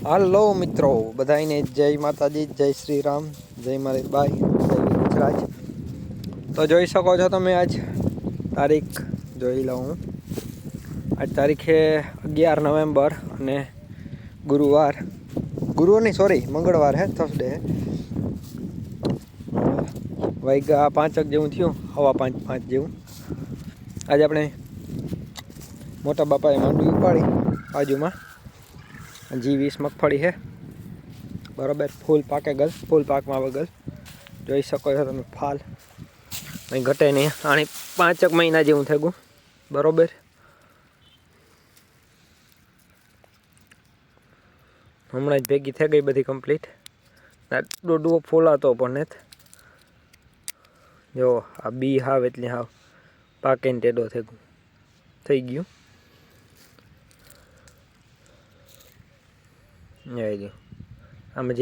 હાલો મિત્રો, બધાને જય માતાજી, જય શ્રી રામ, જય મારી બાઈ, જય ગુજરાત. તો જોઈ શકો છો તમે, આજ તારીખ જોઈ લઉં હું. આજ તારીખે 11 નવેમ્બર અને ગુરુવાર નહીં, સોરી, મંગળવાર હે, થર્સડે હે. વાગ્યા 5 જેવું થયું, 4:30 જેવું. આજે આપણે મોટા બાપાએ માંડવી ઉપાડી બાજુમાં. G20 મગફળી છે, બરાબર. ફૂલ પાકે ગલ, ફૂલ પાકમાં વગર જોઈ શકો છો તમે. ફાલ અહીં ઘટે નહીં, આની 5 મહિના જેવું થઈ ગયું, બરાબર. હમણાં જ ભેગી થઈ ગઈ બધી કમ્પ્લીટ. દોડવો ફોલાતો પણ નથી. જો આ બી હાવ એટલે હાવ પાકીને ટેડો થઈ ગયું. આમાં જે